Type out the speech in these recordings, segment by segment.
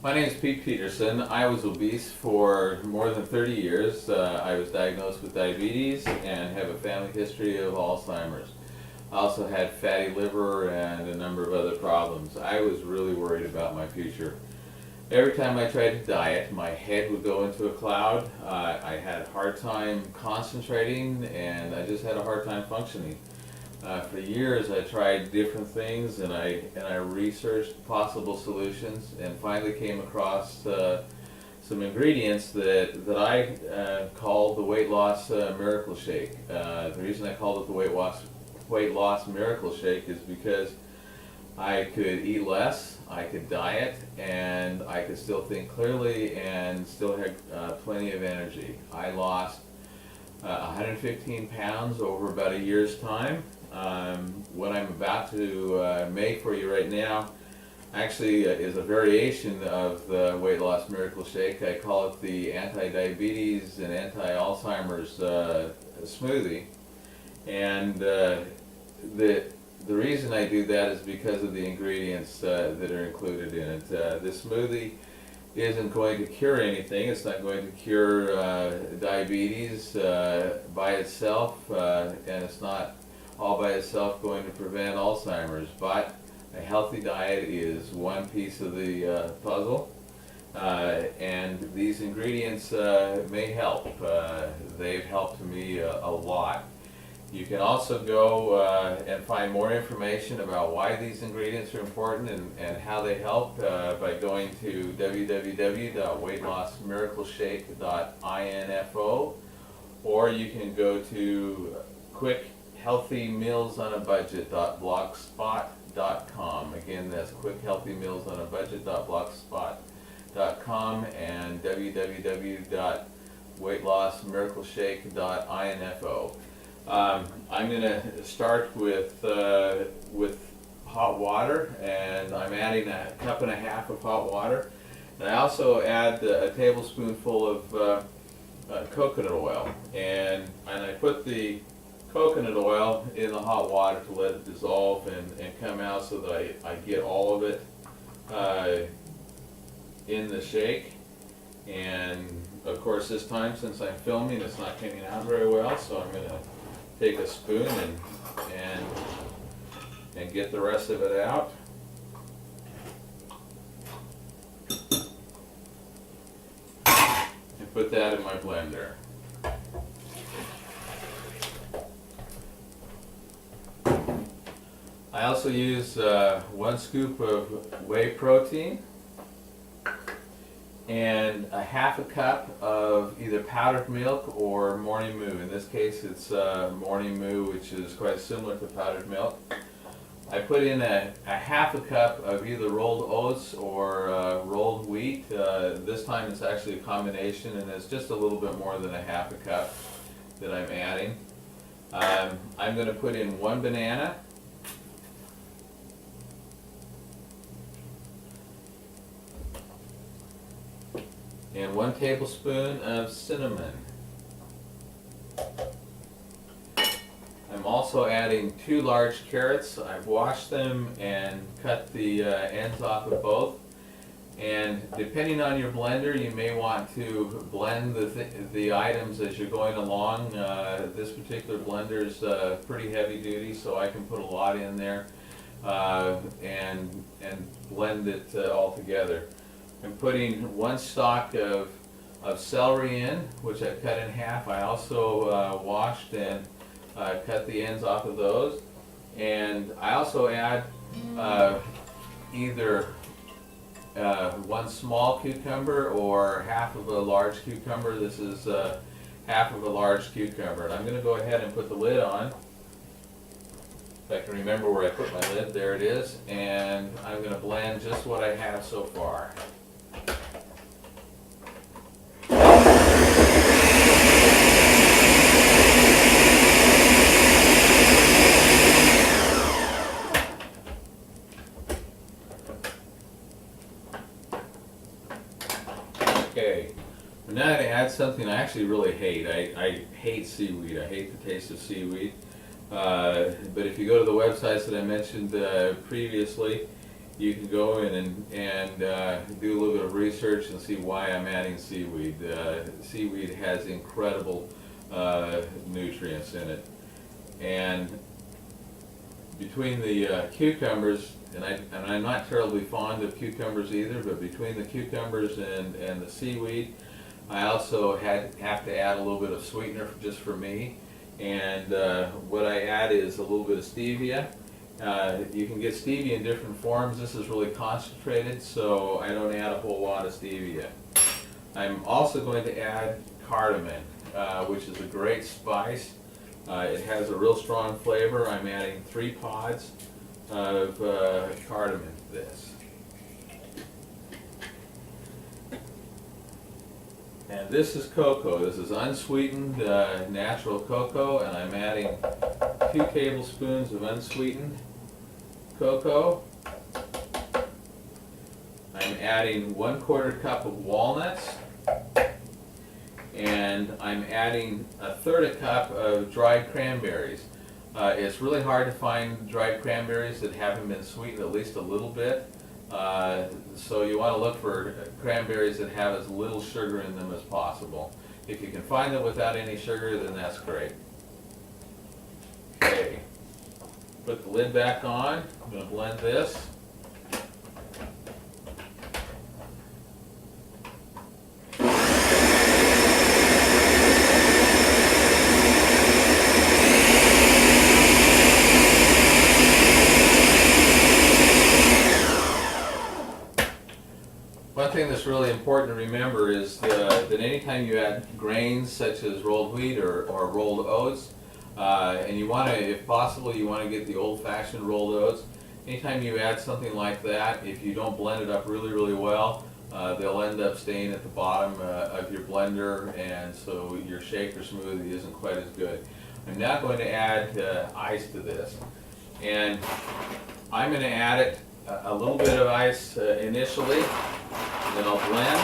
My name is Pete Peterson. I was obese for more than 30 years. I was diagnosed with diabetes and have a family history of Alzheimer's. I also had fatty liver and a number of other problems. I was really worried about my future. Every time I tried to diet, my head would go into a cloud. I had a hard time concentrating, and I just had a hard time functioning. For years I tried different things, and I researched possible solutions, and finally came across some ingredients that I called the weight loss miracle shake. The reason I called it the weight loss miracle shake is because I could eat less, I could diet, and I could still think clearly and still have plenty of energy. I lost 115 pounds over about a year's time. What I'm about to make for you right now actually is a variation of the weight loss miracle shake. I call it the anti-diabetes and anti-Alzheimer's smoothie. And the reason I do that is because of the ingredients that are included in it. This smoothie isn't going to cure anything. It's not going to cure diabetes by itself, and it's not all by itself going to prevent Alzheimer's, but a healthy diet is one piece of the puzzle, and these ingredients may help. They've helped me a lot. You can also go and find more information about why these ingredients are important and how they help by going to www.weightlossmiracleshake.info, or you can go to quickhealthymealsonabudget.blogspot.com. Again, that's quickhealthymealsonabudget.blogspot.com and www.weightlossmiracleshake.info. I'm going to start with hot water, and I'm adding a cup and a half of hot water. And I also add a tablespoonful of coconut oil, and I put the coconut oil in the hot water to let it dissolve and come out so that I get all of it in the shake. And of course this time, since I'm filming, it's not coming out very well, so I'm going to take a spoon and get the rest of it out. And put that in my blender. I also use 1 scoop of whey protein and a half a cup of either powdered milk or morning moo. In this case it's morning moo, which is quite similar to powdered milk. I put in a half a cup of either rolled oats or rolled wheat. This time it's actually a combination, and it's just a little bit more than a half a cup that I'm adding. I'm going to put in 1 banana, and 1 tablespoon of cinnamon. I'm also adding 2 large carrots. I've washed them and cut the ends off of both. And depending on your blender, you may want to blend the items as you're going along. This particular blender is pretty heavy duty, so I can put a lot in there and blend it all together. I'm putting 1 stalk of celery in, which I've cut in half. I also washed and cut the ends off of those. And I also add either 1 small cucumber or half of a large cucumber. This is half of a large cucumber. And I'm going to go ahead and put the lid on. If I can remember where I put my lid, there it is. And I'm going to blend just what I have so far. Okay, now I'm going to add something I actually really hate. I hate seaweed. I hate the taste of seaweed. But if you go to the websites that I mentioned previously, you can go in and do a little bit of research and see why I'm adding seaweed. Seaweed has incredible nutrients in it. And between the cucumbers, and I'm not terribly fond of cucumbers either, but between the cucumbers and the seaweed, I also have to add a little bit of sweetener just for me. And what I add is a little bit of stevia. You can get stevia in different forms. This is really concentrated, so I don't add a whole lot of stevia. I'm also going to add cardamom, which is a great spice. It has a real strong flavor. I'm adding 3 pods of cardamom to this. And this is cocoa. This is unsweetened natural cocoa, and I'm adding 2 tablespoons of unsweetened cocoa. I'm adding 1/4 cup of walnuts, and I'm adding 1/3 cup of dried cranberries. It's really hard to find dried cranberries that haven't been sweetened at least a little bit. So you want to look for cranberries that have as little sugar in them as possible. If you can find them without any sugar, then that's great. Okay, put the lid back on. I'm going to blend this. One thing that's really important to remember is that anytime you add grains such as rolled wheat or rolled oats, and you want to, if possible, you want to get the old-fashioned rolled oats. Anytime you add something like that, if you don't blend it up really, really well, they'll end up staying at the bottom of your blender, and so your shake or smoothie isn't quite as good. I'm now going to add ice to this, and I'm going to add it a little bit of ice initially. Then I'll blend.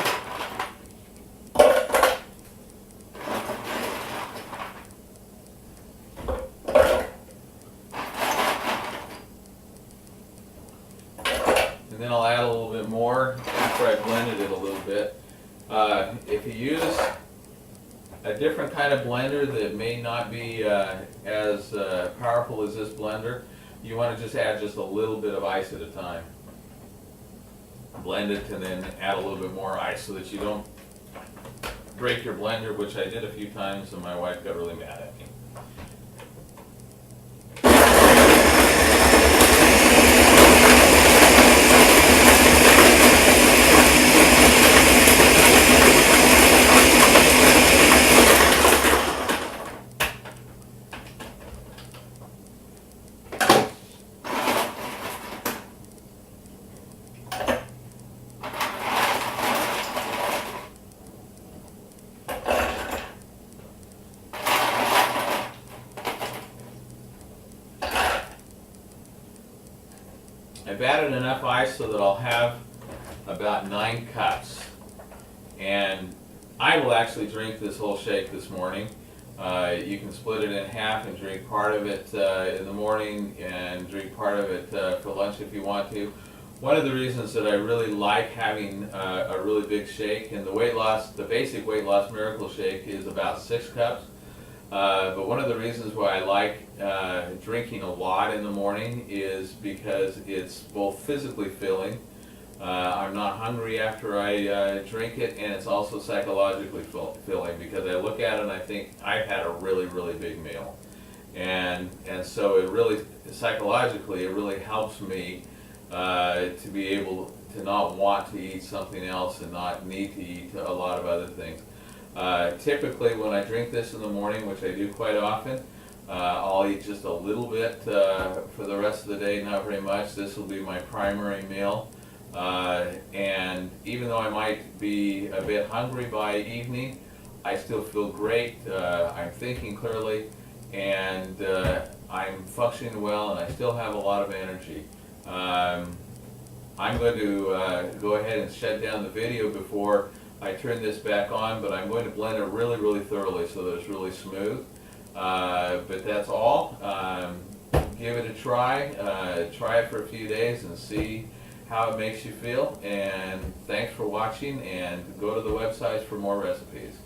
And then I'll add a little bit more after I've blended it a little bit. If you use a different kind of blender that may not be as powerful as this blender, you want to just add just a little bit of ice at a time. Blend it and then add a little bit more ice so that you don't break your blender, which I did a few times and my wife got really mad at me. I've added enough ice so that I'll have about 9 cups. And I will actually drink this whole shake this morning. You can split it in half and drink part of it in the morning and drink part of it for lunch if you want to. One of the reasons that I really like having a really big shake, and the basic weight loss miracle shake is about 6 cups. But one of the reasons why I like drinking a lot in the morning is because it's both physically filling, I'm not hungry after I drink it, and it's also psychologically filling because I look at it and I think I've had a really, really big meal. And so it really, psychologically, it really helps me to be able to not want to eat something else and not need to eat a lot of other things. Typically when I drink this in the morning, which I do quite often, I'll eat just a little bit for the rest of the day, not very much. This will be my primary meal. And even though I might be a bit hungry by evening, I still feel great. I'm thinking clearly, and I'm functioning well, and I still have a lot of energy. I'm going to go ahead and shut down the video before I turn this back on, but I'm going to blend it really, really thoroughly so that it's really smooth. But that's all. Give it a try. Try it for a few days and see how it makes you feel, and thanks for watching, and go to the websites for more recipes.